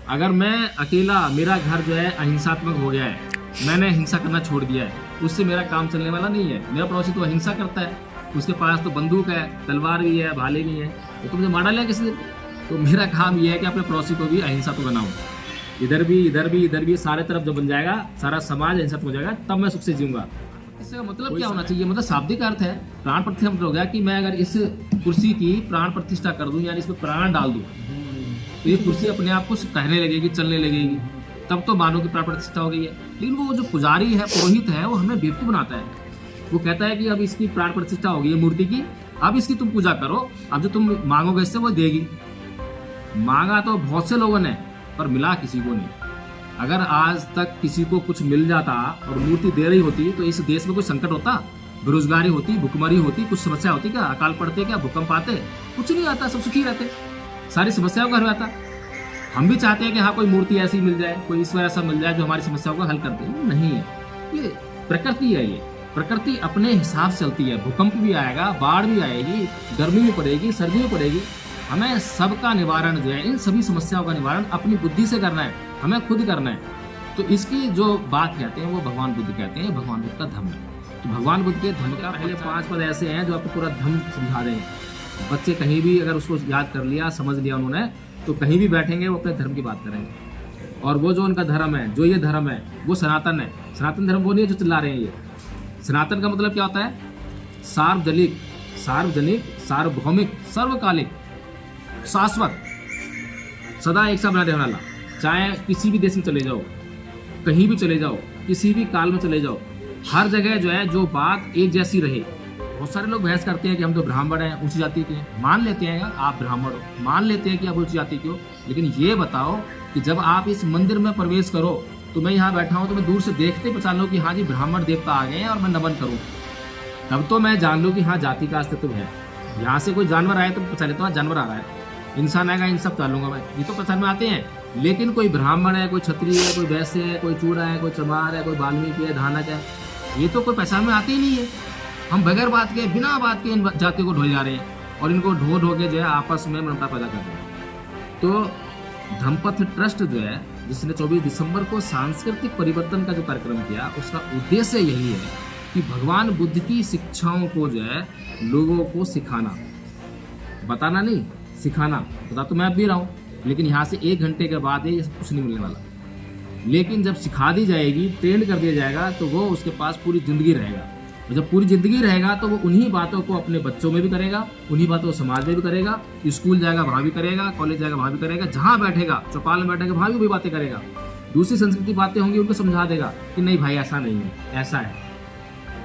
अगर मैं अकेला, मेरा घर जो है अहिंसात्मक हो गया है, मैंने हिंसा करना छोड़ दिया है, उससे मेरा काम चलने वाला नहीं है। मेरा पड़ोसी तो अहिंसा करता है, उसके पास तो बंदूक है, तलवार भी है, भाले भी है, तो मुझे मार लिया किसी दिन। तो मेरा काम ये है कि अपने पड़ोसी को भी अहिंसा तो बनाऊं, इधर भी इधर भी इधर भी, सारे तरफ जब बन जाएगा, सारा समाज अहिंसा हो जाएगा, तब मैं सुख से जीऊंगा। इसका मतलब क्या होना चाहिए? मतलब शाब्दिक अर्थ है, प्राण प्रतिष्ठा मतलब हो गया कि मैं अगर इस कुर्सी की प्राण प्रतिष्ठा कर दूं, यानी इसमें प्राण डाल दूं, तो ये कुर्सी अपने आप को टहलने लगेगी, चलने लगेगी, तब तो मानो कि प्राण प्रतिष्ठा हो गई है। लेकिन वो जो पुजारी है, पुरोहित है, वो हमें बेवकूफ बनाता है। वो कहता है कि अब इसकी प्राण प्रतिष्ठा हो गई है मूर्ति की, अब इसकी तुम पूजा करो, अब जो तुम मांगोगे इससे वो देगी। मांगा तो बहुत से लोगों ने, पर मिला किसी को नहीं। अगर आज तक किसी को कुछ मिल जाता और मूर्ति दे रही होती, तो इस देश में कोई संकट होता? बेरोजगारी होती, भुखमरी होती, कुछ समस्या होती क्या? अकाल पड़ते क्या? भूकंप आते? कुछ नहीं आता, सब सुखी रहते, सारी समस्याओं का हल आता। हम भी चाहते हैं कि हाँ कोई मूर्ति ऐसी मिल जाए, कोई ईश्वर ऐसा मिल जाए जो हमारी समस्याओं का हल कर दे। नहीं है, ये प्रकृति है। ये प्रकृति अपने हिसाब से चलती है। भूकंप भी आएगा, बाढ़ भी आएगी, गर्मी भी पड़ेगी, सर्दी भी पड़ेगी। हमें सबका निवारण जो है, इन सभी समस्याओं का निवारण अपनी बुद्धि से करना है, हमें खुद करना है। तो इसकी जो बात कहते हैं वो भगवान बुद्ध कहते हैं, भगवान बुद्ध का धम्म है। तो भगवान बुद्ध के धम्म का पहले 5 पद ऐसे हैं जो आपको पूरा धम्म समझा रहे हैं। बच्चे कहीं भी अगर उसको याद कर लिया, समझ लिया उन्होंने, तो कहीं भी बैठेंगे वो अपने धर्म की बात करेंगे। और वो जो उनका धर्म है, जो ये धर्म है, वो सनातन है। सनातन धर्म वो नहीं है जो चिल्ला रहे हैं ये। सनातन का मतलब क्या होता है? सार्वजनिक, सार्वजनिक, सार्वभौमिक, सर्वकालिक, शाश्वत, सदा एक सा बना रहने वाला। चाहे किसी भी देश में चले जाओ, कहीं भी चले जाओ, किसी भी काल में चले जाओ, हर जगह जो है जो बात एक जैसी रहे। बहुत सारे लोग बहस करते हैं कि हम तो ब्राह्मण हैं, ऊंची जाति के हैं। मान लेते हैं आप ब्राह्मण हो, मान लेते हैं कि आप ऊंची जाति के हो, लेकिन ये बताओ कि जब आप इस मंदिर में प्रवेश करो, तो मैं यहाँ बैठा हूँ, तो मैं दूर से देखते पहचान लो कि हाँ जी ब्राह्मण देवता आ गए हैं और मैं नमन करूँ, तब तो मैं जान लूँ कि हाँ जाति का अस्तित्व है। यहाँ से कोई जानवर आए तो पहचान लेता हूँ जानवर आ रहा है, इंसान आएगा, इन सब चालूंगा मैं, ये तो पहचान में आते हैं। लेकिन कोई ब्राह्मण है, कोई क्षत्रिय है, कोई वैश्य है, कोई चूड़ा है, कोई चमार है, कोई वाल्मीकि है, धानक है, ये तो कोई पहचान में आते ही नहीं है। हम बगैर बात के, बिना बात के इन जातियों को ढोए जा रहे हैं और इनको ढो के जो है आपस में मनता पैदा कर रहे हैं। तो धम्मपथ ट्रस्ट जो है, जिसने 24 दिसंबर को सांस्कृतिक परिवर्तन का जो कार्यक्रम किया, उसका उद्देश्य यही है कि भगवान बुद्ध की शिक्षाओं को जो है लोगों को सिखाना, बताना नहीं, सिखाना। बता तो मैं अब भी रहा हूँ, लेकिन यहाँ से 1 घंटे के बाद ये कुछ नहीं मिलने वाला। लेकिन जब सिखा दी जाएगी, ट्रेंड कर दिया जाएगा, तो वो उसके पास पूरी जिंदगी रहेगा। और जब पूरी जिंदगी रहेगा तो वो उन्हीं बातों को अपने बच्चों में भी करेगा, उन्हीं बातों को समाज में भी करेगा, स्कूल जाएगा वहाँ भी करेगा, कॉलेज जाएगा वहाँ भी करेगा, जहाँ बैठेगा, चौपाल में बैठेगा वहाँ भी वही बातें करेगा। दूसरी संस्कृति बातें होंगी उनको समझा देगा कि नहीं भाई ऐसा नहीं है, ऐसा है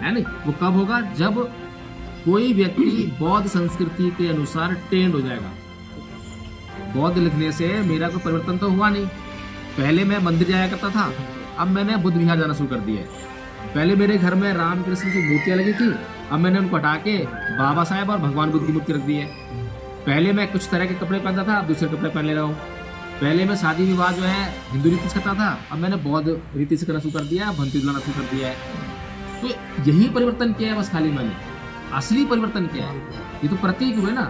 नहीं। वो कब होगा? जब कोई व्यक्ति बौद्ध संस्कृति के अनुसार ट्रेंड हो जाएगा। बौद्ध लिखने से मेरा कोई परिवर्तन तो हुआ नहीं। पहले मैं मंदिर जाया करता था, अब मैंने बुद्ध विहार जाना शुरू कर दिया है। पहले मेरे घर में राम कृष्ण की मूर्तियां लगी थी, अब मैंने उनको हटा के बाबा साहेब और भगवान बुद्ध की मूर्ति रख दी है। पहले मैं कुछ तरह के कपड़े पहनता था, अब दूसरे कपड़े पहन ले रहा हूँ। पहले मैं शादी विवाह जो है हिंदू रीति से करता था, अब मैंने बौद्ध रीति से करना शुरू कर दिया है, भंती बुलाना शुरू कर दिया है। तो यही परिवर्तन किया है बस खाली मैंने। असली परिवर्तन क्या है? ये तो प्रतीक हुए ना,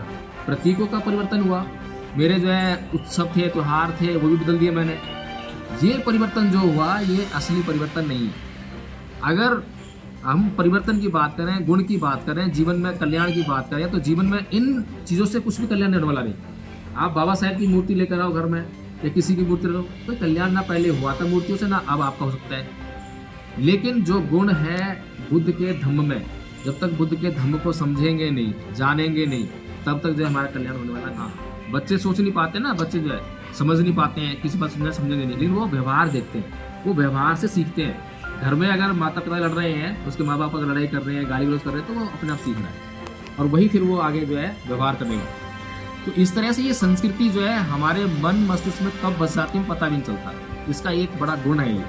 प्रतीकों का परिवर्तन हुआ। मेरे जो है उत्सव थे, त्योहार थे, वो भी बदल दिए मैंने। ये परिवर्तन जो हुआ, ये असली परिवर्तन नहीं है। अगर हम परिवर्तन की बात करें, गुण की बात करें, जीवन में कल्याण की बात करें, तो जीवन में इन चीज़ों से कुछ भी कल्याण होने वाला नहीं। आप बाबा साहेब की मूर्ति लेकर आओ घर में, या किसी की मूर्ति रखो, कोई कल्याण ना पहले हुआ था मूर्तियों से, ना अब आपका हो सकता है। लेकिन जो गुण है बुद्ध के धम्म में, जब तक बुद्ध के धम्म को समझेंगे नहीं, जानेंगे नहीं, तब तक जो हमारा कल्याण होने वाला कहाँ। बच्चे सोच नहीं पाते ना, बच्चे जो है समझ नहीं पाते हैं, किसी बात समझेंगे नहीं, लेकिन वो व्यवहार देखते हैं, वो व्यवहार से सीखते हैं। घर में अगर माता पिता लड़ रहे हैं, उसके माँ बाप अगर लड़ाई कर रहे हैं, गाली गलौज कर रहे हैं, तो वो अपने आप सीख रहा है और वही फिर वो आगे जो है व्यवहार करेंगे। तो इस तरह से ये संस्कृति जो है हमारे मन मस्तिष्क में कब बस जाती है पता भी नहीं चलता। इसका एक बड़ा गुण है ये,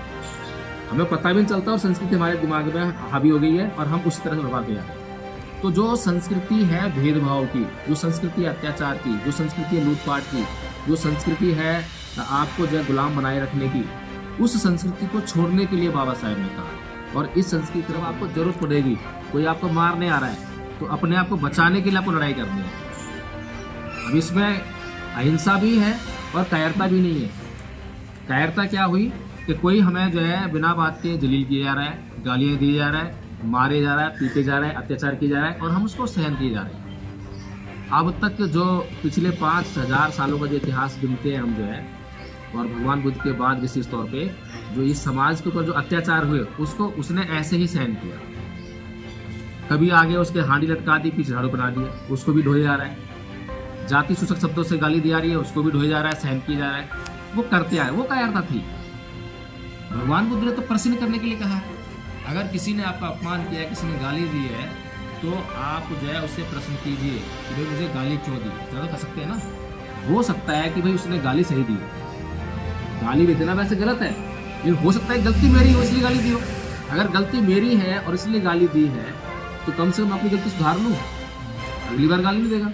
हमें पता भी नहीं चलता और संस्कृति हमारे दिमाग में हावी हो गई है और हम उसी तरह से व्यवहार कर जाते हैं। तो जो संस्कृति है भेदभाव की, जो संस्कृति है अत्याचार की, जो संस्कृति है लूटपाट की, जो संस्कृति है आपको जो है गुलाम बनाए रखने की, उस संस्कृति को छोड़ने के लिए बाबा साहेब ने कहा। और इस संस्कृति की तरफ आपको जरूरत पड़ेगी। कोई आपको मारने आ रहा है तो अपने आप को बचाने के लिए आपको लड़ाई करनी है। अब इसमें अहिंसा भी है और कायरता भी नहीं है। कायरता क्या हुई कि कोई हमें जो है बिना बात के जलील किया जा रहा है, गालियाँ दी जा रहा है, मारे जा रहा है, पीटे जा रहा है, अत्याचार किया जा रहा है और हम उसको सहन किए जा रहे हैं। अब तक जो पिछले 5000 सालों का जो इतिहास गिनते हैं हम जो है, और भगवान बुद्ध के बाद विशेष तौर पे जो इस समाज के ऊपर जो अत्याचार हुए उसको उसने ऐसे ही सहन किया। कभी आगे उसके हांडी लटका दी, पीछे झाड़ू बना दिया, उसको भी ढोया जा रहा है। जाति सूचक शब्दों से गाली दी जा रही है, उसको भी ढोया जा रहा है, सहन किया जा रहा है। वो करते आए, वो कायरता थी। भगवान बुद्ध ने तो प्रश्न करने के लिए कहा है। अगर किसी ने आपका अपमान किया, किसी ने गाली दी है, तो आप जो है उससे प्रश्न कीजिए कि भाई मुझे गाली क्यों दी। ज़्यादा कर सकते हैं ना। हो सकता है कि भाई उसने गाली सही दी, गाली भी देना वैसे गलत है, लेकिन हो सकता है गलती मेरी हो इसलिए गाली दी हो। अगर गलती मेरी है और इसलिए गाली दी है तो कम से कम अपनी गलती सुधार लूँ, अगली बार गाली नहीं देगा।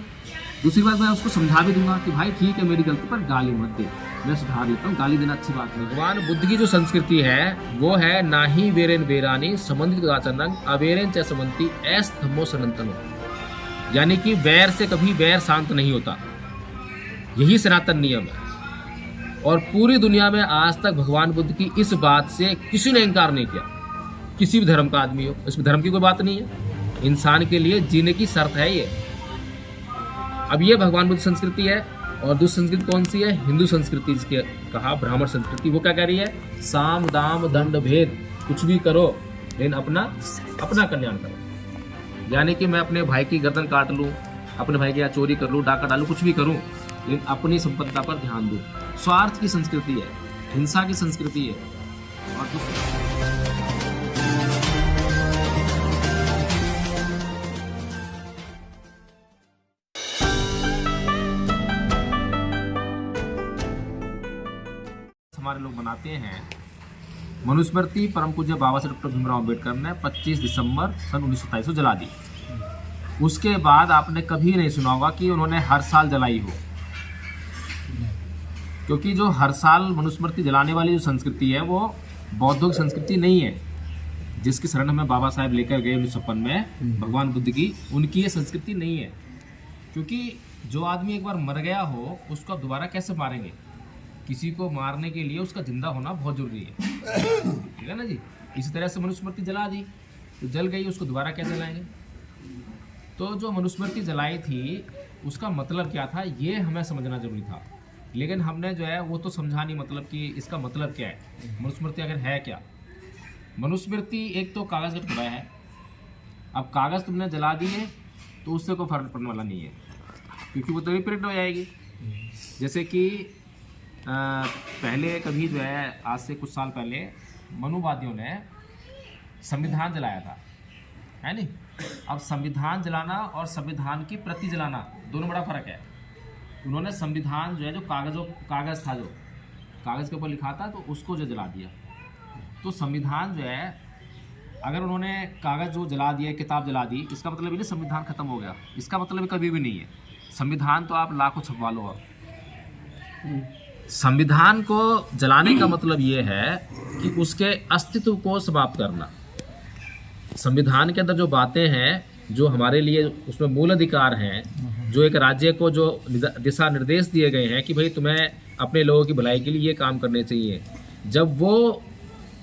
दूसरी बात मैं उसको समझा भी दूंगा कि भाई ठीक है मेरी गलती पर गाली मत दे, मैं सुधार लेता हूँ, गाली देना अच्छी बात नहीं। भगवान बुद्ध की जो संस्कृति है वो है ना ही वेरेन वेरानी संबंधित आचरण अवेरेन च समंती ऐस धम्मो सनातनो, यानी कि वैर से कभी वैर शांत नहीं होता। यही सनातन नियम है और पूरी दुनिया में आज तक भगवान बुद्ध की इस बात से किसी ने इनकार नहीं किया। किसी भी धर्म का आदमी हो, इसमें धर्म की कोई बात नहीं है, इंसान के लिए जीने की शर्त है ये। अब ये भगवान बुद्ध संस्कृति है। और दूसरी संस्कृति कौन सी है? हिंदू संस्कृति, जिसके कहा ब्राह्मण संस्कृति। वो क्या कह रही है? साम दाम दंड भेद कुछ भी करो लेकिन अपना कल्याण करो। यानी कि मैं अपने भाई की गर्दन काट लूँ, अपने भाई के यहाँ चोरी कर लूँ, डाका डालूँ, कुछ भी करूँ, लेकिन अपनी संपत्ति पर ध्यान दूँ। स्वार्थ की संस्कृति है, हिंसा की संस्कृति है। और हमारे लोग बनाते हैं मनुस्मृति परम पूज्य बाबा साहेब डॉक्टर भीमराव अम्बेडकर ने 25 दिसंबर सन 1927 को जला दी। उसके बाद आपने कभी नहीं सुना होगा कि उन्होंने हर साल जलाई हो, क्योंकि जो हर साल मनुस्मृति जलाने वाली जो संस्कृति है वो बौद्धिक संस्कृति नहीं है। जिसकी शरण हमें बाबा साहेब लेकर गए 1956 में भगवान बुद्ध की, उनकी ये संस्कृति नहीं है। क्योंकि जो आदमी एक बार मर गया हो उसको आप दोबारा कैसे मारेंगे? किसी को मारने के लिए उसका जिंदा होना बहुत जरूरी है, ठीक है ना जी। इसी तरह से मनुस्मृति जला दी तो जल गई, उसको दोबारा कैसे जलाएंगे? तो जो मनुस्मृति जलाई थी उसका मतलब क्या था ये हमें समझना जरूरी था। लेकिन हमने जो है वो तो समझा नहीं, मतलब कि इसका मतलब क्या है, मनुस्मृति अगर है क्या। मनुस्मृति एक तो कागज़ का टुकड़ा है। अब कागज़ तुमने जला दिए तो उससे कोई फर्क पड़ने वाला नहीं है, क्योंकि वो तभी प्रिंट हो जाएगी। जैसे कि पहले कभी जो है, आज से कुछ साल पहले मनुवादियों ने संविधान जलाया था, है नहीं। अब संविधान जलाना और संविधान की प्रति जलाना दोनों बड़ा फ़र्क है। उन्होंने संविधान जो है, जो कागज़ था, जो कागज़ के ऊपर लिखा था, तो उसको जो जला दिया। तो संविधान जो है, अगर उन्होंने कागज़ जो जला दिया, किताब जला दी, इसका मतलब ही नहीं संविधान ख़त्म हो गया। इसका मतलब कभी भी नहीं है। संविधान तो आप लाखों छपवा लो। और संविधान को जलाने का मतलब ये है कि उसके अस्तित्व को समाप्त करना। संविधान के अंदर जो बातें हैं, जो हमारे लिए उसमें मूल अधिकार हैं, जो एक राज्य को जो दिशा निर्देश दिए गए हैं कि भाई तुम्हें अपने लोगों की भलाई के लिए ये काम करने चाहिए, जब वो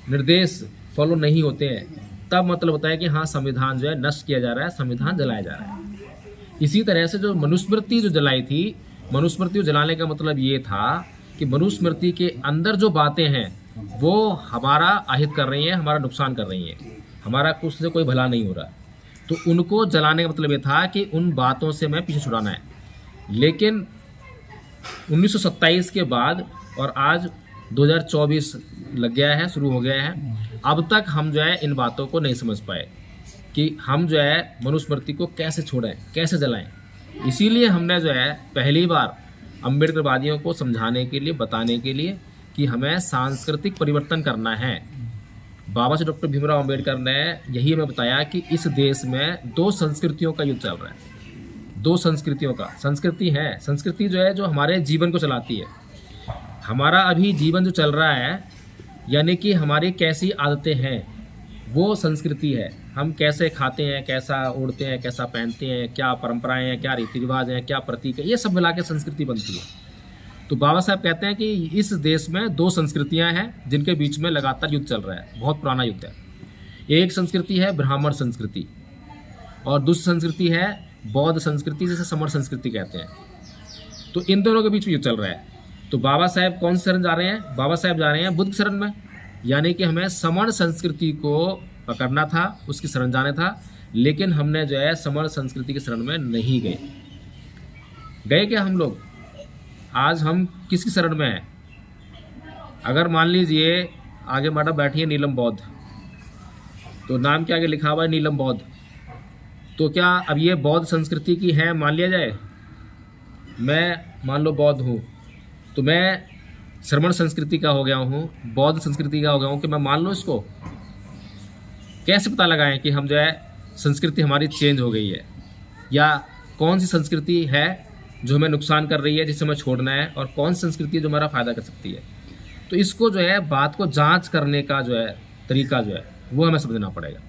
निर्देश फॉलो नहीं होते हैं तब मतलब होता है कि हाँ संविधान जो है नष्ट किया जा रहा है, संविधान जलाया जा रहा है। इसी तरह से जो मनुस्मृति जो जलाई थी, मनुस्मृति को जलाने का मतलब ये था कि मनुस्मृति के अंदर जो बातें हैं वो हमारा अहित कर रही हैं, हमारा नुकसान कर रही हैं, हमारा कुछ से कोई भला नहीं हो रहा। तो उनको जलाने का मतलब ये था कि उन बातों से हमें पीछे छुड़ाना है। लेकिन 1927 के बाद और आज 2024 लग गया है, शुरू हो गया है, अब तक हम जो है इन बातों को नहीं समझ पाए कि हम जो है मनुस्मृति को कैसे छोड़ें, कैसे जलाएं। इसीलिए हमने जो है पहली बार अम्बेडकरवादियों को समझाने के लिए, बताने के लिए कि हमें सांस्कृतिक परिवर्तन करना है। बाबा साहेब डॉक्टर भीमराव अम्बेडकर ने यही हमें बताया कि इस देश में 2 संस्कृतियों का युद्ध चल रहा है। 2 संस्कृतियों का, संस्कृति है, संस्कृति जो है जो हमारे जीवन को चलाती है। हमारा अभी जीवन जो चल रहा है, यानी कि हमारी कैसी आदतें हैं, वो संस्कृति है। हम कैसे खाते हैं, कैसा उड़ते हैं, कैसा पहनते हैं, क्या परंपराएं हैं, क्या रीति रिवाज हैं, क्या प्रतीक है, ये सब मिला के संस्कृति बनती है। तो बाबा साहब कहते हैं कि इस देश में दो संस्कृतियां हैं जिनके बीच में लगातार युद्ध चल रहा है, बहुत पुराना युद्ध है। एक संस्कृति है ब्राह्मण संस्कृति और दूसरी संस्कृति है बौद्ध संस्कृति, जिसे समर संस्कृति कहते हैं। तो इन दोनों के बीच में युद्ध चल रहा है। तो बाबा साहब कौन सी शरण जा रहे हैं? बाबा साहब जा रहे हैं बुद्ध शरण में, यानी कि हमें समण संस्कृति को पकड़ना था, उसकी शरण जाने था, लेकिन हमने जो है समण संस्कृति की शरण में नहीं गए क्या हम लोग? आज हम किसकी शरण में हैं? अगर मान लीजिए आगे मैडम बैठी है नीलम बौद्ध, तो नाम के आगे लिखा हुआ है नीलम बौद्ध, तो क्या अब ये बौद्ध संस्कृति की है मान लिया जाए? मैं मान लो बौद्ध हूँ, तो मैं श्रमण संस्कृति का हो गया हूँ, बौद्ध संस्कृति का हो गया हूँ, कि मैं मान लूँ इसको? कैसे पता लगाएं कि हम जो है संस्कृति हमारी चेंज हो गई है, या कौन सी संस्कृति है जो हमें नुकसान कर रही है जिसे हमें छोड़ना है, और कौन सी संस्कृति है जो हमारा फ़ायदा कर सकती है? तो इसको जो है बात को जांच करने का जो है तरीका जो है वो हमें समझना पड़ेगा।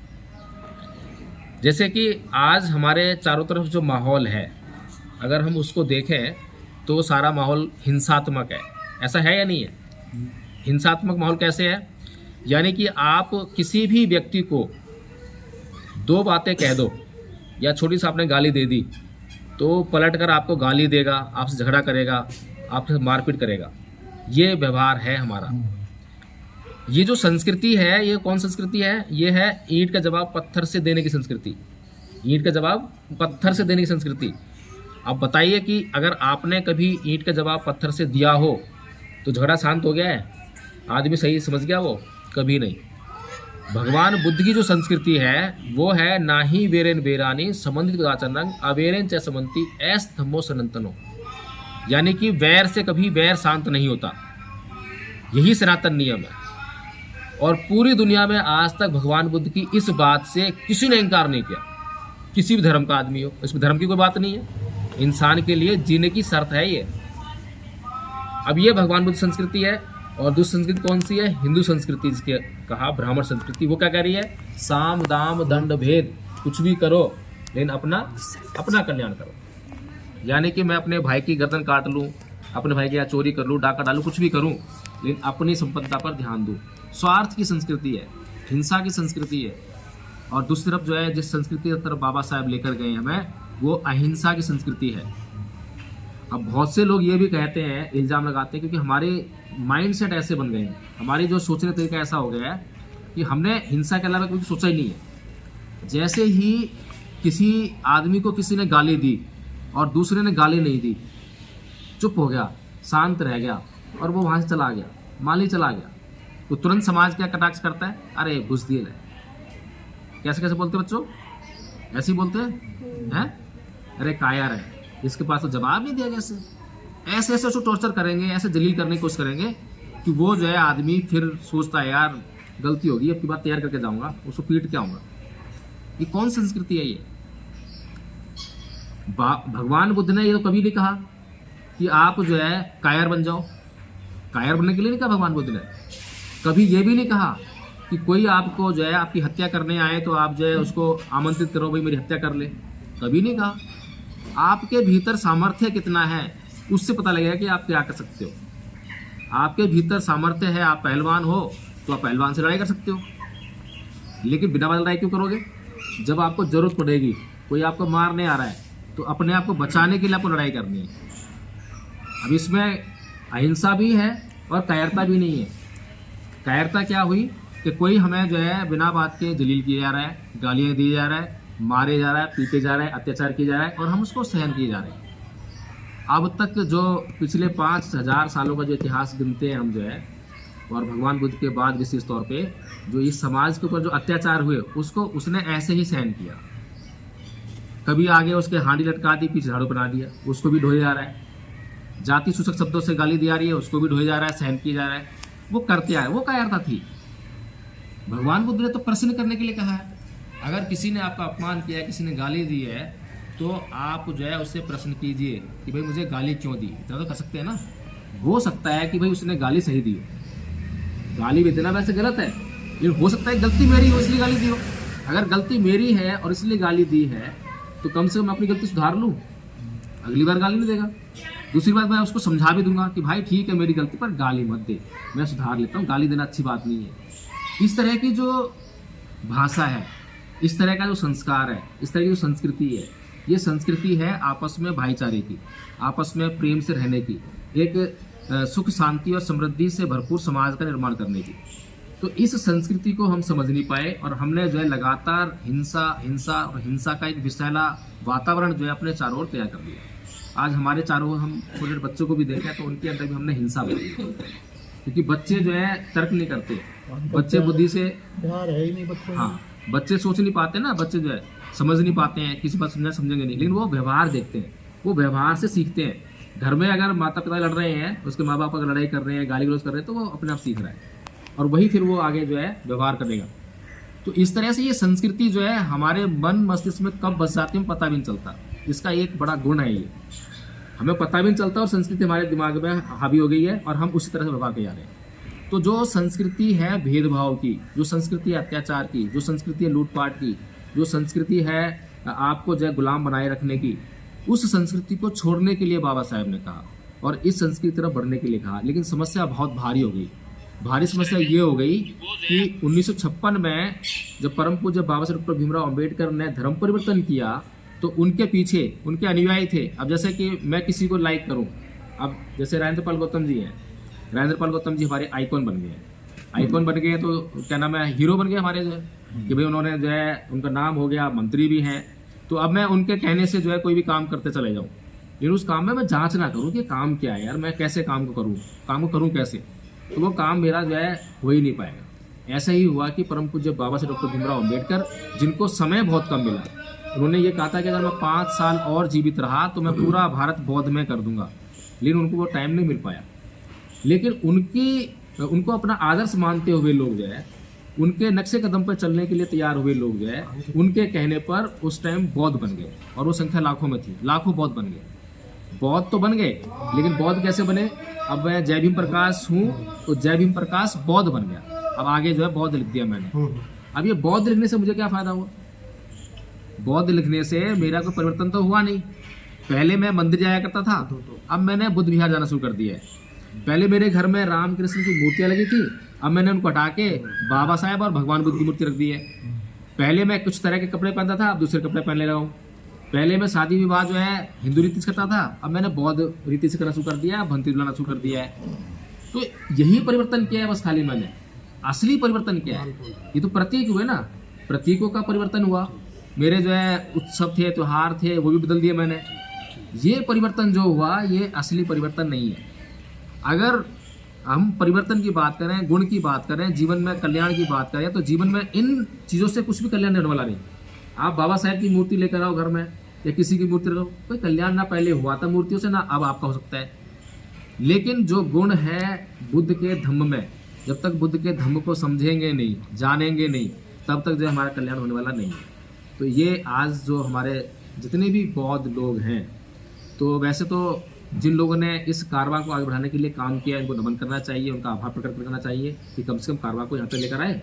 जैसे कि आज हमारे चारों तरफ जो माहौल है, अगर हम उसको देखें तो सारा माहौल हिंसात्मक है। ऐसा है या नहीं है? हिंसात्मक माहौल कैसे है? यानी कि आप किसी भी व्यक्ति को दो बातें कह दो या छोटी सी आपने गाली दे दी तो पलटकर आपको गाली देगा, आपसे झगड़ा करेगा, आपसे मारपीट करेगा। ये व्यवहार है हमारा। ये जो संस्कृति है, ये कौन संस्कृति है? ये है ईंट का जवाब पत्थर से देने की संस्कृति। ईंट का जवाब पत्थर से देने की संस्कृति। अब बताइए कि अगर आपने कभी ईंट का जवाब पत्थर से दिया हो तो झगड़ा शांत हो गया है? आदमी सही समझ गया वो? कभी नहीं। भगवान बुद्ध की जो संस्कृति है वो है ना ही वेरेन वेरानी संबंधित आचरण अवेरेन च समंती ऐस धम्मो सनातनो, यानी कि वैर से कभी वैर शांत नहीं होता। यही सनातन नियम है। और पूरी दुनिया में आज तक भगवान बुद्ध की इस बात से किसी ने इनकार नहीं किया, किसी भी धर्म का आदमी हो। इसमें धर्म की कोई बात नहीं है, इंसान के लिए जीने की शर्त है ये। अब ये भगवान बुद्ध संस्कृति है। और दूसरी संस्कृति कौन सी है? हिंदू संस्कृति, जिसके कहा ब्राह्मण संस्कृति। वो क्या कह रही है? साम दाम दंड भेद, कुछ भी करो लेकिन अपना कल्याण करो। यानी कि मैं अपने भाई की गर्दन काट लूँ, अपने भाई के यहाँ चोरी कर लूँ, डाका डालूँ, कुछ भी करूँ, लेकिन अपनी संपदा पर ध्यान दूँ। स्वार्थ की संस्कृति है, हिंसा की संस्कृति है। और दूसरी तरफ जो है जिस संस्कृति की तरफ बाबा साहब लेकर गए हमें, वो अहिंसा की संस्कृति है। अब बहुत से लोग ये भी कहते हैं, इल्ज़ाम लगाते हैं, क्योंकि हमारे माइंडसेट ऐसे बन गए हैं, हमारी जो सोचने का तरीका ऐसा हो गया है कि हमने हिंसा के अलावा कुछ सोचा ही नहीं है। जैसे ही किसी आदमी को किसी ने गाली दी और दूसरे ने गाली नहीं दी, चुप हो गया, शांत रह गया और वो वहाँ से चला गया, माली चला गया, तो तुरंत समाज क्या कटाक्ष करता है? अरे बुज़दिल है। कैसे कैसे बोलते बच्चों? ऐसे ही बोलते हैं? अरे कायर है, इसके पास तो जवाब नहीं दिया। ऐसे ऐसे उसको टॉर्चर करेंगे, ऐसे जलील करने की कोशिश करेंगे कि वो जो है आदमी फिर सोचता है यार गलती होगी, अब की बात तैयार करके जाऊंगा, उसको पीट के आऊंगा। ये कौन संस्कृति है ये? भगवान बुद्ध ने ये तो कभी नहीं कहा कि आप जो है कायर बन जाओ। कायर बनने के लिए नहीं कहा भगवान बुद्ध ने। कभी ये भी नहीं कहा कि कोई आपको जो है आपकी हत्या करने आए तो आप जो है उसको आमंत्रित करो, भाई मेरी हत्या कर ले। कभी नहीं कहा। आपके भीतर सामर्थ्य कितना है उससे पता लगेगा कि आप क्या कर सकते हो। आपके भीतर सामर्थ्य है, आप पहलवान हो तो आप पहलवान से लड़ाई कर सकते हो, लेकिन बिना वजह लड़ाई क्यों करोगे? जब आपको जरूरत पड़ेगी, कोई आपको मारने आ रहा है, तो अपने आप को बचाने के लिए आपको लड़ाई करनी है। अब इसमें अहिंसा भी है और कायरता भी नहीं है। कायरता क्या हुई कि कोई हमें जो है बिना बात के जलील किया जा रहा है, गालियाँ दी जा रहा है, मारे जा रहा है, पीटे जा रहा है, अत्याचार किया जा रहा है और हम उसको सहन किए जा रहे हैं। अब तक जो पिछले 5000 सालों का जो इतिहास गिनते हैं हम जो है, और भगवान बुद्ध के बाद विशेष तौर पे जो इस समाज के ऊपर जो अत्याचार हुए उसको उसने ऐसे ही सहन किया। कभी आगे उसके हांडी लटका दी, पीछे झाड़ू बना दिया, उसको भी ढोया जा रहा है। जाति सूचक शब्दों से गाली दी जा रही है, उसको भी ढोया जा रहा है, सहन किया जा रहा है। वो करते आए, वो कायरता थी। भगवान बुद्ध ने तो प्रश्न करने के लिए कहा है। अगर किसी ने आपका अपमान किया है, किसी ने गाली दी है, तो आप जो है उससे प्रश्न कीजिए कि भाई मुझे गाली क्यों दी। इतना तो कर सकते हैं ना। हो सकता है कि भाई उसने गाली सही दी हो, गाली भी देना वैसे गलत है, लेकिन हो सकता है गलती मेरी हो इसलिए गाली दी हो। अगर गलती मेरी है और इसलिए गाली दी है तो कम से कम अपनी गलती सुधार लूँ, अगली बार गाली नहीं देगा। दूसरी बात मैं उसको समझा भी दूंगा कि भाई ठीक है मेरी गलती पर गाली मत दे, मैं सुधार लेता हूँ, गाली देना अच्छी बात नहीं है। इस तरह की जो भाषा है, इस तरह का जो संस्कार है, इस तरह की जो संस्कृति है, ये संस्कृति है आपस में भाईचारे की, आपस में प्रेम से रहने की, एक सुख शांति और समृद्धि से भरपूर समाज का निर्माण करने की। तो इस संस्कृति को हम समझ नहीं पाए और हमने जो है लगातार हिंसा और हिंसा का एक विषैला वातावरण जो है अपने चारों ओर तैयार कर दिया। आज हमारे चारों ओर हम छोटे बच्चों को भी देखें तो उनके अंदर भी हमने हिंसा बनाई, क्योंकि बच्चे जो है तर्क नहीं करते, बच्चे बुद्धि से है ही नहीं बच्चों में। हाँ, बच्चे सोच नहीं पाते ना, बच्चे जो है समझ नहीं पाते हैं, किसी बात समझेंगे नहीं, लेकिन वो व्यवहार देखते हैं, वो व्यवहार से सीखते हैं। घर में अगर माता पिता लड़ रहे हैं, उसके माँ बाप अगर लड़ाई कर रहे हैं, गाली गलौज कर रहे हैं, तो वो अपने आप सीख रहा है और वही फिर वो आगे जो है व्यवहार करेगा। तो इस तरह से ये संस्कृति जो है हमारे मन मस्तिष्क में कब बस जाती है पता भी नहीं चलता। इसका एक बड़ा गुण है, ये हमें पता भी नहीं चलता और संस्कृति हमारे दिमाग में हावी हो गई है और हम उसी तरह से व्यवहार कर जा रहे हैं। तो जो संस्कृति है भेदभाव की, जो संस्कृति है अत्याचार की, जो संस्कृति है लूटपाट की, जो संस्कृति है आपको जो है गुलाम बनाए रखने की, उस संस्कृति को छोड़ने के लिए बाबा साहेब ने कहा और इस संस्कृति की तरफ बढ़ने के लिए कहा। लेकिन समस्या बहुत भारी हो गई। भारी समस्या ये हो गई कि 1956 में जब परम पूज्य बाबा साहेब डॉक्टर भीमराव अंबेडकर ने धर्म परिवर्तन किया तो उनके पीछे उनके अनुयायी थे। अब जैसे कि मैं किसी को लाइक करूं, अब जैसे राजेंद्र पाल गौतम जी हैं, राजेंद्र पाल गौतम जी हमारे आइकॉन बन गए हैं, आइकॉन बन गए तो क्या नाम है, हीरो बन गए हमारे जो है कि भाई उन्होंने जो है उनका नाम हो गया, मंत्री भी हैं। तो अब मैं उनके कहने से जो है कोई भी काम करते चले जाऊँ, लेकिन उस काम में मैं जांच ना करूँ कि काम क्या है यार, मैं कैसे काम को करूँ कैसे, तो वो काम मेरा जो है हो ही नहीं पाएगा। ऐसा ही हुआ कि परम पूज्य बाबा साहेब डॉक्टर भीमराव अंबेडकर, जिनको समय बहुत कम मिला, उन्होंने ये कहा था कि अगर मैं 5 साल और जीवित रहा तो मैं पूरा भारत बौद्ध में कर दूंगा, लेकिन उनको वो टाइम नहीं मिल पाया। लेकिन उनको अपना आदर्श मानते हुए लोग जो है, उनके नक्शे कदम पर चलने के लिए तैयार हुए लोग जो है, उनके कहने पर उस टाइम बौद्ध बन गए और वो संख्या लाखों में थी, लाखों बौद्ध बन गए। बौद्ध तो बन गए, लेकिन बौद्ध कैसे बने? अब मैं जय भीम प्रकाश हूँ तो जय भीम प्रकाश बौद्ध बन गया, अब आगे जो है बौद्ध लिख दिया मैंने। अब ये बौद्ध लिखने से मुझे क्या फायदा हुआ? बौद्ध लिखने से मेरा कोई परिवर्तन तो हुआ नहीं। पहले मैं मंदिर जाया करता था, अब मैंने बुद्ध विहार जाना शुरू कर दिया है। पहले मेरे घर में राम कृष्ण की मूर्तियां लगी थी, अब मैंने उनको हटा के बाबा साहेब और भगवान बुद्ध की मूर्ति रख दी है। पहले मैं कुछ तरह के कपड़े पहनता था, अब दूसरे कपड़े पहनने लगा हूँ। पहले मैं शादी विवाह जो है हिंदू रीति से करता था, अब मैंने बौद्ध रीति से करना शुरू कर दिया, भंती बुलाना शुरू कर दिया है। तो यही परिवर्तन किया है बस खाली मैंने। असली परिवर्तन क्या है? ये तो प्रतीक हुए ना, प्रतीकों का परिवर्तन हुआ। मेरे जो है उत्सव थे, त्योहार थे, वो भी बदल दिए मैंने। ये परिवर्तन जो हुआ ये असली परिवर्तन नहीं है। अगर हम परिवर्तन की बात करें, गुण की बात करें, जीवन में कल्याण की बात करें, तो जीवन में इन चीज़ों से कुछ भी कल्याण होने वाला नहीं। आप बाबा साहेब की मूर्ति लेकर आओ घर में या किसी की मूर्ति लो, कोई कल्याण ना पहले हुआ था मूर्तियों से, ना अब आपका हो सकता है। लेकिन जो गुण है बुद्ध के धम्म में, जब तक बुद्ध के धम्म को समझेंगे नहीं, जानेंगे नहीं, तब तक जो हमारा कल्याण होने वाला नहीं है। तो ये आज जो हमारे जितने भी बौद्ध लोग हैं, तो वैसे तो जिन लोगों ने इस कारवां को आगे बढ़ाने के लिए काम किया, इनको नमन करना चाहिए, उनका आभार प्रकट करना चाहिए कि कम से कम कारवां को यहाँ पे लेकर आए।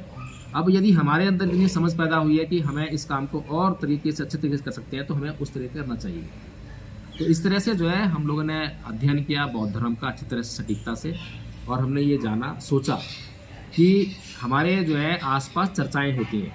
अब यदि हमारे अंदर इतनी समझ पैदा हुई है कि हमें इस काम को और तरीके से अच्छे तरीके से कर सकते हैं, तो हमें उस तरीके करना चाहिए। तो इस तरह से जो है हम लोगों ने अध्ययन किया बौद्ध धर्म का अच्छी तरह से, सटीकता से, और हमने ये जाना, सोचा कि हमारे जो है आसपास चर्चाएँ होती हैं।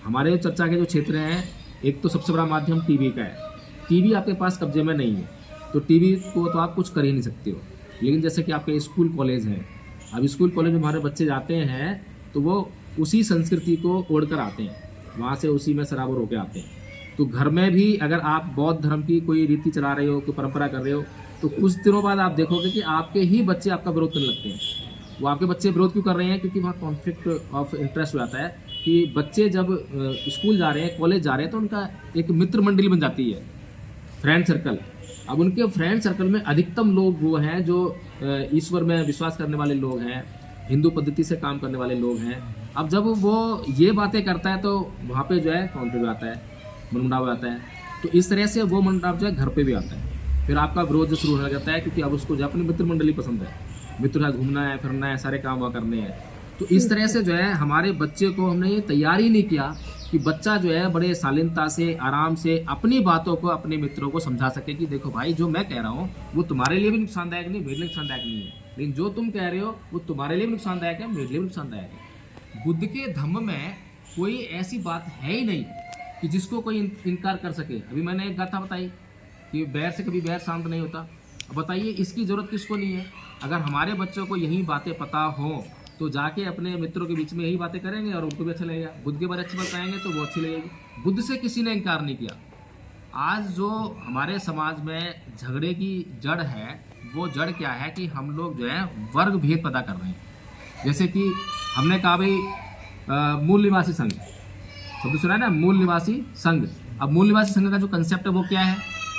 हमारे चर्चा के जो क्षेत्र हैं, एक तो सबसे बड़ा माध्यम टीवी का है। टीवी आपके पास कब्जे में नहीं है, तो टीवी को तो आप कुछ कर ही नहीं सकते हो। लेकिन जैसे कि आपके स्कूल कॉलेज हैं, अब स्कूल कॉलेज में हमारे बच्चे जाते हैं तो वो उसी संस्कृति को ओढ़ कर आते हैं, वहाँ से उसी में सराबर होकर आते हैं। तो घर में भी अगर आप बौद्ध धर्म की कोई रीति चला रहे हो, कोई परंपरा कर रहे हो, तो कुछ दिनों बाद आप देखोगे कि आपके ही बच्चे आपका विरोध करने लगते हैं। वो आपके बच्चे विरोध क्यों कर रहे हैं? क्योंकि वहाँ कॉन्फ्लिक्ट ऑफ इंटरेस्ट हो जाता है कि बच्चे जब स्कूल जा रहे हैं, कॉलेज जा रहे हैं, तो उनका एक मित्र मंडली बन जाती है, फ्रेंड सर्कल। अब उनके फ्रेंड सर्कल में अधिकतम लोग वो हैं जो ईश्वर में विश्वास करने वाले लोग हैं, हिंदू पद्धति से काम करने वाले लोग हैं। अब जब वो ये बातें करता है तो वहाँ पे जो है कॉन्फ्लिक्ट आता है, मनमुटाव आता है। तो इस तरह से वो मनमुटाव जो है घर पे भी आता है, फिर आपका विरोध जो शुरू होने लगता है, क्योंकि अब उसको जो अपनी मित्र मंडली पसंद है, मित्र है, घूमना है, फिरना है, सारे काम वहाँ करने हैं। तो इस तरह से जो है हमारे बच्चे को हमने ये तैयार ही नहीं किया कि बच्चा जो है बड़े शालीनता से, आराम से अपनी बातों को अपने मित्रों को समझा सके कि देखो भाई, जो मैं कह रहा हूँ वो तुम्हारे लिए भी नुकसानदायक नहीं, मेरे लिए नुकसानदायक नहीं है, लेकिन जो तुम कह रहे हो वो तुम्हारे लिए भी नुकसानदायक है, मेरे लिए भी नुकसानदायक है। बुद्ध के धम्म में कोई ऐसी बात है ही नहीं कि जिसको कोई इनकार कर सके। अभी मैंने एक गाथा बताई कि बैर से कभी बैर शांत नहीं होता। अब बताइए इसकी ज़रूरत किसको नहीं है? अगर हमारे बच्चों को यही बातें पता हो तो जाके अपने मित्रों के बीच में यही बातें करेंगे और उनको भी अच्छा लगेगा। बुद्ध के बारे अच्छी बात आएंगे तो वो अच्छी लगेगी। बुद्ध से किसी ने इनकार नहीं किया। आज जो हमारे समाज में झगड़े की जड़ है, वो जड़ क्या है कि हम लोग जो है वर्ग भेद पैदा कर रहे हैं। जैसे कि हमने कहा भाई मूल निवासी संघ, शब्द सुना है ना, मूल निवासी संघ। अब मूल निवासी संघ का जो कंसेप्ट है वो क्या है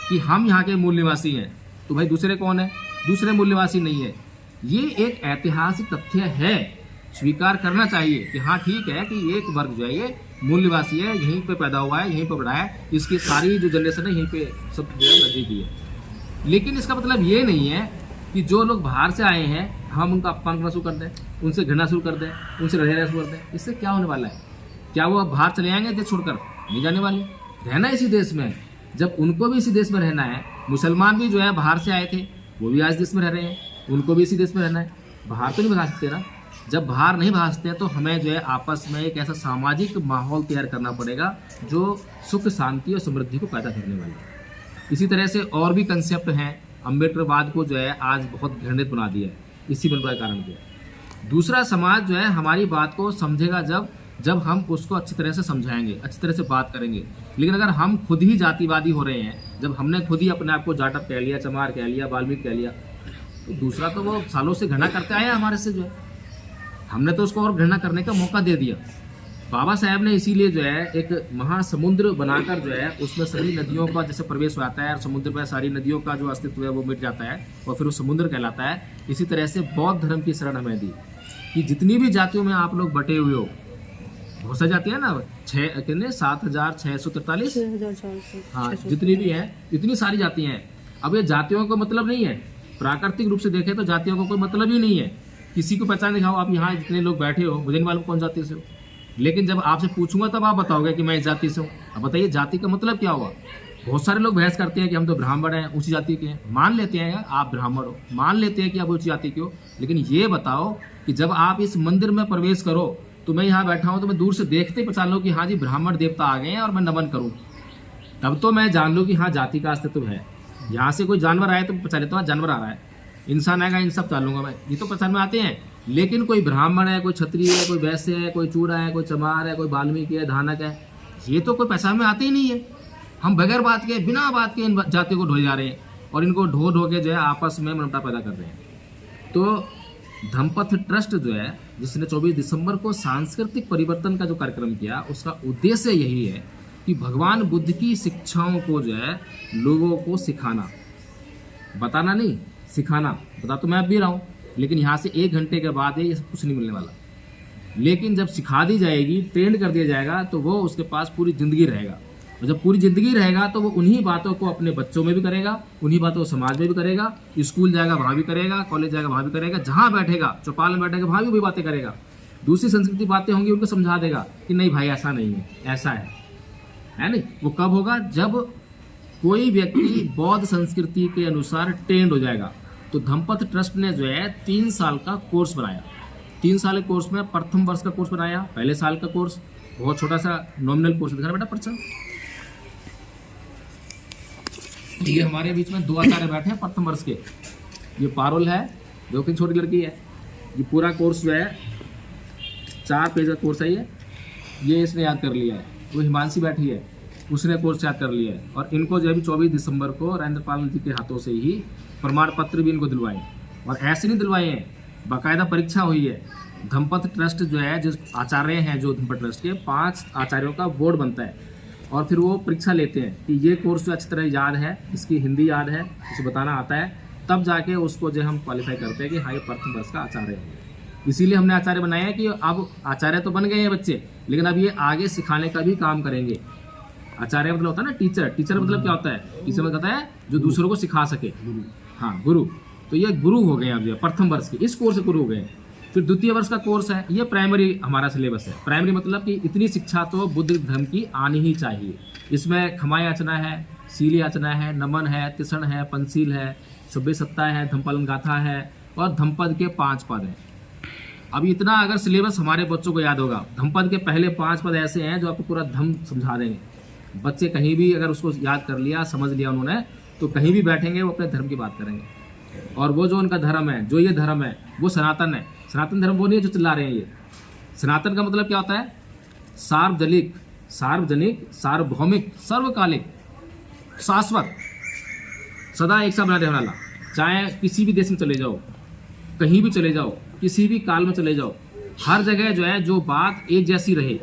कि हम यहाँ के मूल निवासी हैं, तो भाई दूसरे कौन है? दूसरे मूल निवासी नहीं है। ये एक ऐतिहासिक तथ्य है, स्वीकार करना चाहिए कि हाँ ठीक है कि एक वर्ग जो है ये मूल निवासी है, यहीं पे पैदा हुआ है, यहीं पे बढ़ा है, इसकी सारी जो जनरेशन है यहीं पे सब जो है वृद्धि की है। लेकिन इसका मतलब ये नहीं है कि जो लोग बाहर से आए हैं हम उनका अपमान करना शुरू कर दें, उनसे घृणा शुरू कर दें, उनसे रहना शुरू कर दें। इससे क्या होने वाला है? क्या वो अब बाहर चले आएंगे देश छोड़कर? नहीं जाने वाले, रहना इसी देश में। जब उनको भी इसी देश में रहना है, मुसलमान भी जो है बाहर से आए थे, वो भी आज देश में रह रहे हैं, उनको भी इसी देश में रहना है। बाहर तो नहीं भाग सकते ना। जब बाहर नहीं भाग सकते तो हमें जो है आपस में एक ऐसा सामाजिक माहौल तैयार करना पड़ेगा जो सुख, शांति और समृद्धि को पैदा करने वाला है। इसी तरह से और भी कंसेप्ट हैं। अम्बेडकरवाद को जो है आज बहुत घृणित बना दिया है, इसी बन के कारण के। दूसरा समाज जो है हमारी बात को समझेगा जब हम उसको अच्छी तरह से समझाएंगे, अच्छी तरह से बात करेंगे। लेकिन अगर हम खुद ही जातिवादी हो रहे हैं, जब हमने खुद ही अपने आप को जाटव कह लिया, चमार कह लिया, वाल्मीकि कह लिया, तो दूसरा तो वो सालों से घृणा करते आया हमारे से, जो है हमने तो उसको और घृणा करने का मौका दे दिया। बाबा साहब ने इसीलिए जो है एक महासमुद्र बनाकर जो है उसमें सभी नदियों का जैसे प्रवेश होता है और समुद्र पर सारी नदियों का जो अस्तित्व है वो मिट जाता है और फिर वो समुद्र कहलाता है। इसी तरह से बौद्ध धर्म की शरण हमें दी कि जितनी भी जातियों में आप लोग बटे हुए हो, बहुत सा जाती है ना, 7,643, हाँ जितनी भी हैं इतनी सारी जातियां हैं। अब ये जातियों का मतलब नहीं है, प्राकृतिक रूप से देखें तो जातियों का कोई मतलब ही नहीं है। किसी को पहचान दिखाओ, आप यहाँ जितने लोग बैठे हो मुझे नहीं मालूम कौन जाति से हो, लेकिन जब आपसे पूछूंगा तब आप बताओगे कि मैं इस जाति से हूँ। अब बताइए जाति का मतलब क्या हुआ? बहुत सारे लोग बहस करते हैं कि हम तो ब्राह्मण हैं, ऊंची जाति के हैं। मान लेते हैं यार आप ब्राह्मण हो, मान लेते हैं कि आप ऊंची जाति के हो, लेकिन ये बताओ कि जब आप इस मंदिर में प्रवेश करो तो मैं यहाँ बैठा हूँ तो मैं दूर से देखते ही पहचान लो कि हाँ जी ब्राह्मण देवता आ गए हैं और मैं नमन करूँ, तब तो मैं जान लूँ कि हाँ जाति का अस्तित्व है। यहाँ से कोई जानवर आए तो पहचान लेता हूँ जानवर आ रहा है, इंसान आएगा इन सब चालूंगा मैं, ये तो पहचान में आते हैं। लेकिन कोई ब्राह्मण है, कोई क्षत्रिय है, कोई वैश्य है, कोई चूड़ा है, कोई चमार है, कोई वाल्मीकि है, धानक है, ये तो कोई पहचान में आते ही नहीं है। हम बगैर बात के, बिना बात के इन जातियों को ढोए जा रहे हैं और इनको ढो के जो है आपस में मनमुटाव पैदा कर रहे हैं। तो धम्मपथ ट्रस्ट जो है जिसने 24 दिसंबर को सांस्कृतिक परिवर्तन का जो कार्यक्रम किया, उसका उद्देश्य यही है कि भगवान बुद्ध की शिक्षाओं को जो है लोगों को सिखाना, बताना नहीं, सिखाना। बता तो मैं अब भी रहा हूँ, लेकिन यहाँ से 1 घंटे के बाद ये कुछ नहीं मिलने वाला। लेकिन जब सिखा दी जाएगी, ट्रेंड कर दिया जाएगा, तो वो उसके पास पूरी ज़िंदगी रहेगा। और जब पूरी ज़िंदगी रहेगा तो वो उन्हीं बातों को अपने बच्चों में भी करेगा, उन्हीं बातों को समाज में भी करेगा, स्कूल जाएगा वहाँ भी करेगा, कॉलेज जाएगा वहाँ भी करेगा, जहाँ बैठेगा, चौपाल में बैठेगा वहाँ भी वही बातें करेगा। दूसरी संस्कृति बातें होंगी उनको समझा देगा कि नहीं भाई ऐसा नहीं है, ऐसा है नहीं। वो कब होगा? जब कोई व्यक्ति बौद्ध संस्कृति के अनुसार ट्रेंड हो जाएगा। तो धम्मपथ ट्रस्ट ने जो है 3 साल का कोर्स बनाया। 3 साल के कोर्स में प्रथम वर्ष का कोर्स बनाया, पहले साल का कोर्स, बहुत छोटा सा नॉमिनल कोर्स दिखा बेटा पर्चा। ये हमारे बीच में 2 आचार्य बैठे हैं प्रथम वर्ष के। ये पारुल है, जो कि छोटी लड़की है। ये पूरा कोर्स जो है 4 पेज का कोर्स है। ये इसने याद कर लिया है। वो हिमांशी बैठी है, उसने कोर्स याद कर लिया है। और इनको जो है 24 दिसंबर को राजेंद्रपाल जी के हाथों से ही प्रमाण पत्र भी इनको दिलवाए, और ऐसे नहीं दिलवाए हैं, बाकायदा परीक्षा हुई है। धम्मपथ ट्रस्ट जो है, जो आचार्य हैं जो धम्मपथ ट्रस्ट के 5 आचार्यों का बोर्ड बनता है, और फिर वो परीक्षा लेते हैं कि ये कोर्स जो अच्छी तरह याद है, इसकी हिंदी याद है, इसे बताना आता है, तब जाके उसको जो हम क्वालिफाई करते हैं कि हाँ ये प्रथम वर्ष का आचार्य है। इसीलिए हमने आचार्य बनाया है कि अब आचार्य तो बन गए हैं बच्चे, लेकिन अब ये आगे सिखाने का भी काम करेंगे। आचार्य मतलब होता है ना टीचर। टीचर मतलब क्या होता है? टीचर मतलब होता है जो दूसरों को सिखा सके। हाँ, गुरु। तो ये गुरु हो गए अब जो प्रथम वर्ष के इस कोर्स से गुरु हो गए। फिर द्वितीय वर्ष का कोर्स है, ये प्राइमरी हमारा सिलेबस है। प्राइमरी मतलब कि इतनी शिक्षा तो बुद्ध धर्म की आनी ही चाहिए। इसमें खमाय याचना है, सीली याचना है, नमन है, तिसण है, पंचशील है, सभ्य सत्ता है, धम्मपालन गाथा है और धम्मपद के 5 पद हैं। अब इतना अगर सिलेबस हमारे बच्चों को याद होगा, धम्मपद के पहले 5 पद ऐसे हैं जो आपको पूरा धम्म समझा देंगे। बच्चे कहीं भी अगर उसको याद कर लिया, समझ लिया उन्होंने, तो कहीं भी बैठेंगे वो अपने धर्म की बात करेंगे। और वो जो उनका धर्म है, जो ये धर्म है, वो सनातन है। सनातन धर्म वो नहीं है जो चिल्ला रहे हैं ये। सनातन का मतलब क्या होता है? सार्वजनिक, सार्वजनिक, सार्वभौमिक, सर्वकालिक, शाश्वत, सदा एक सा बना रहने वाला। चाहे किसी भी देश में चले जाओ, कहीं भी चले जाओ, किसी भी काल में चले जाओ, हर जगह जो है जो बात एक जैसी रहे,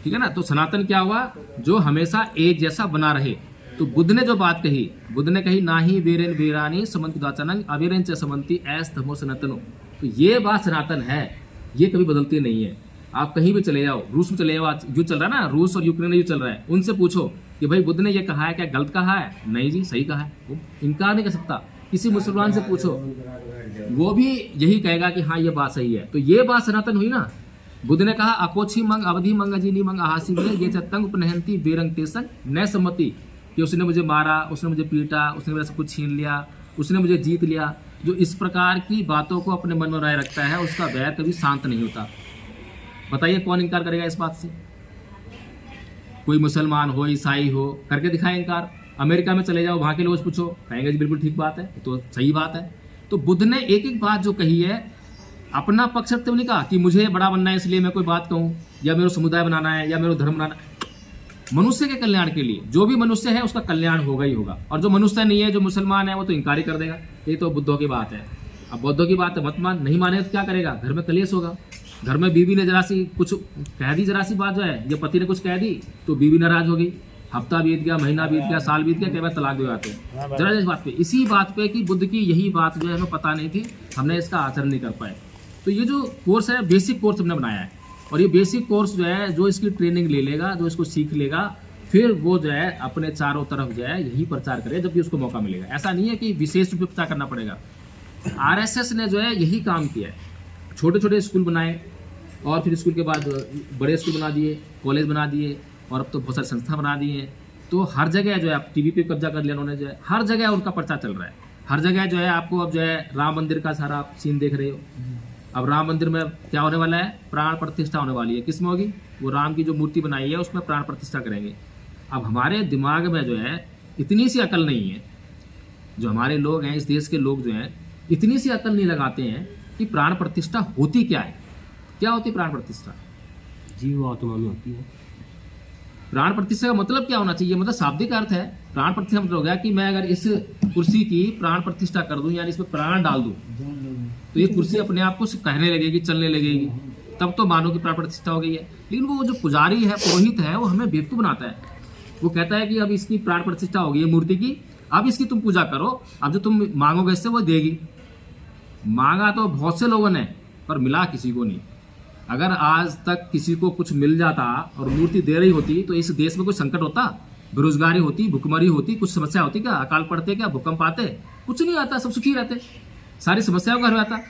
ठीक है ना। तो सनातन क्या हुआ? जो हमेशा एक जैसा बना रहे। तो बुद्ध ने जो बात कही, बुद्ध ने कही ना ही बेरेन बेरानी समंत दाचनंग अबेरेन च समंती ऐस धमो सनातनो। तो ये बात सनातन है, ये कभी बदलती नहीं है। आप कहीं भी चले जाओ, रूस में चले जाओ, आज युद्ध चल रहा है ना, रूस और यूक्रेन में युद्ध चल रहा है, उनसे पूछो कि भाई बुद्ध ने ये कहा है, क्या गलत कहा है? नहीं जी, सही कहा है। वो इनकार नहीं कर सकता। किसी मुसलमान से पूछो, वो भी यही कहेगा कि हाँ ये बात सही है। तो ये बात सनातन हुई ना। बुद्ध ने कहा अकोछी मंग अवधि मंग अजीनी मंग आहासी में ये चतंग उपनहंती बेरंग तेसंग न सम्मति, कि उसने मुझे मारा, उसने मुझे पीटा, उसने मेरा सब कुछ छीन लिया, उसने मुझे जीत लिया। जो इस प्रकार की बातों को अपने मन में राय रखता है, उसका वैर कभी शांत नहीं होता। बताइए कौन इनकार करेगा इस बात से? कोई मुसलमान हो, ईसाई हो, करके दिखाए इनकार। अमेरिका में चले जाओ, वहां के लोग पूछो, कहेंगे जी बिल्कुल ठीक बात है, तो सही बात है। तो बुद्ध ने एक एक बात जो कही है, अपना पक्ष रखते हुए नहीं कहा कि मुझे बड़ा बनना है इसलिए मैं कोई बात कहूँ, या मेरा समुदाय बनाना है, या मेरा धर्म बनाना है। मनुष्य के कल्याण के लिए, जो भी मनुष्य है उसका कल्याण होगा ही होगा। और जो मनुष्य नहीं है, जो मुसलमान है, वो तो इनकार ही कर देगा। ये तो बुद्धों की बात है। अब बुद्धों की बात है, मत मान, नहीं माने तो क्या करेगा? घर में कलेश होगा। घर में बीवी ने जरा सी कुछ कह दी, जरा सी बात जो है, या पति ने कुछ कह दी तो बीवी नाराज होगी। हफ्ता बीत गया, महीना बीत गया, साल बीत गया, कई बार तलाक भी आते हैं जरा इस बात पे। इसी बात पे कि बुद्ध की यही बात जो है हमें पता नहीं थी, हमने इसका आचरण नहीं कर पाए। तो ये जो कोर्स है, बेसिक कोर्स हमने बनाया है। और ये बेसिक कोर्स जो है, जो इसकी ट्रेनिंग ले लेगा, जो इसको सीख लेगा, फिर वो जो है अपने चारों तरफ जो है यही प्रचार करे जब भी उसको मौका मिलेगा। ऐसा नहीं है कि विशेष रूप से प्रचार करना पड़ेगा। आरएसएस ने जो है यही काम किया है। छोटे छोटे स्कूल बनाए, और फिर स्कूल के बाद बड़े स्कूल बना दिए, कॉलेज बना दिए, और अब तो बहुत सारी संस्था बना दी हैं। तो हर जगह जो है, आप टीवी पे कब्जा कर लिया उन्होंने, जो है हर जगह उनका प्रचार चल रहा है। हर जगह जो है आपको अब जो है राम मंदिर का सारा आप सीन देख रहे हो। अब राम मंदिर में क्या होने वाला है? प्राण प्रतिष्ठा होने वाली है। किसमें होगी? वो राम की जो मूर्ति बनाई है उसमें प्राण प्रतिष्ठा करेंगे। अब हमारे दिमाग में जो है इतनी सी अकल नहीं है, जो हमारे लोग हैं, इस देश के लोग जो हैं, इतनी सी अकल नहीं लगाते हैं कि प्राण प्रतिष्ठा होती क्या है। क्या होती है प्राण प्रतिष्ठा? जीव आत्मा में होती है। प्राण प्रतिष्ठा का मतलब क्या होना चाहिए? मतलब शाब्दिक अर्थ है। प्राण प्रतिष्ठा मतलब हो गया कि मैं अगर इस कुर्सी की प्राण प्रतिष्ठा कर दूं, यानी इसमें प्राण डाल दूं, तो ये कुर्सी अपने आप को कहने लगेगी, चलने लगेगी, तब तो मानो कि प्राण प्रतिष्ठा हो गई है। लेकिन वो जो पुजारी है, पुरोहित है, वो हमें बेवकूफ बनाता है। वो कहता है कि अब इसकी प्राण प्रतिष्ठा हो गई है मूर्ति की, अब इसकी तुम पूजा करो, अब जो तुम मांगोगे इससे वो देगी। मांगा तो बहुत से लोगों ने, पर मिला किसी को नहीं। अगर आज तक किसी को कुछ मिल जाता और मूर्ति दे रही होती, तो इस देश में कोई संकट होता? बेरोजगारी होती, भुखमरी होती, कुछ समस्या होती क्या? अकाल पड़ते क्या? भूकंप आते? कुछ नहीं आता, सब सुखी रहते, सारी समस्याओं का हल आता।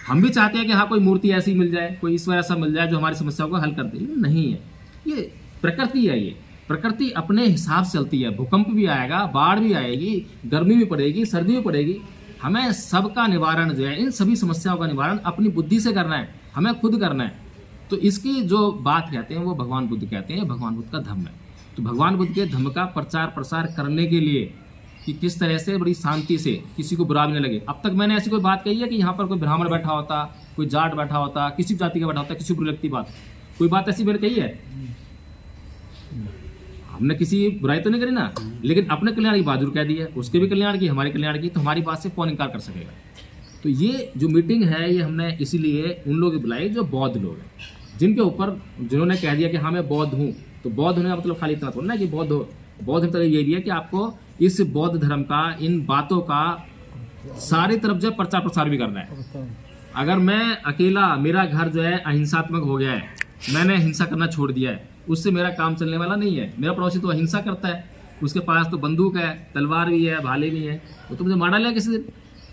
हम भी चाहते हैं कि हाँ कोई मूर्ति ऐसी मिल जाए, कोई ईश्वर ऐसा मिल जाए जो हमारी समस्याओं को हल कर दे। नहीं है, ये प्रकृति है। ये प्रकृति अपने हिसाब से चलती है। भूकंप भी आएगा, बाढ़ भी आएगी, गर्मी भी पड़ेगी, सर्दी भी पड़ेगी। हमें सबका निवारण जो है, इन सभी समस्याओं का निवारण अपनी बुद्धि से करना है, हमें खुद करना है। तो इसकी जो बात कहते हैं वो भगवान बुद्ध कहते हैं, भगवान बुद्ध का धम्म है। तो भगवान बुद्ध के धम्म का प्रचार प्रसार करने के लिए कि किस तरह से बड़ी शांति से किसी को बुरा भी नहीं लगे। अब तक मैंने ऐसी कोई बात कही है कि यहाँ पर कोई ब्राह्मण बैठा होता, कोई जाट बैठा होता, किसी जाति का बैठा होता, किसी बुरी लगती बात, कोई बात ऐसी मैंने कही है? हमने किसी बुराई तो नहीं करी ना, लेकिन अपने कल्याण की बात जरूर कह दी है, उसके भी कल्याण की, हमारे कल्याण की। तो हमारी बात से कौन इनकार कर सकेगा? तो ये जो मीटिंग है, ये हमने इसीलिए उन लोग बुलाई जो बौद्ध लोग हैं, जिनके ऊपर जिन्होंने कह दिया कि हाँ मैं बौद्ध हूँ। तो बौद्ध होने का मतलब खाली इतना थोड़ा ना कि बौद्ध हो। बौद्ध मतलब ये भी है कि आपको इस बौद्ध धर्म का, इन बातों का सारी तरफ जो प्रचार प्रसार भी करना है। अगर मैं अकेला, मेरा घर जो है अहिंसात्मक हो गया है, मैंने हिंसा करना छोड़ दिया है, उससे मेरा काम चलने वाला नहीं है। मेरा पड़ोसी तो अहिंसा करता है, उसके पास तो बंदूक है, तलवार भी है, भाले भी है, वो तो मुझे मार डालेगा किसी दिन।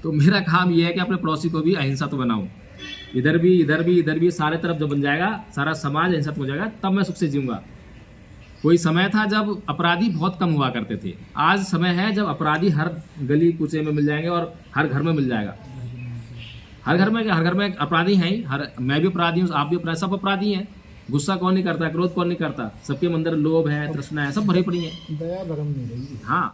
तो मेरा काम ये है कि अपने पड़ोसी को भी अहिंसा तो बनाऊं। इधर भी इधर भी इधर भी सारे तरफ जब बन जाएगा, सारा समाज अहिंसक हो जाएगा, तब मैं सुख से जीऊंगा। कोई समय था जब अपराधी बहुत कम हुआ करते थे, आज समय है जब अपराधी हर गली कूचे में मिल जाएंगे और हर घर में मिल जाएगा। हर घर में अपराधी हैं ही, मैं भी अपराधी हूँ, आप भी अपराधी, सब अपराधी हैं। गुस्सा कौन नहीं करता, क्रोध कौन नहीं करता, सबके अंदर लोभ है, तृष्णा है, सब भरे पड़ी है। दया धर्म नहीं रही। हाँ।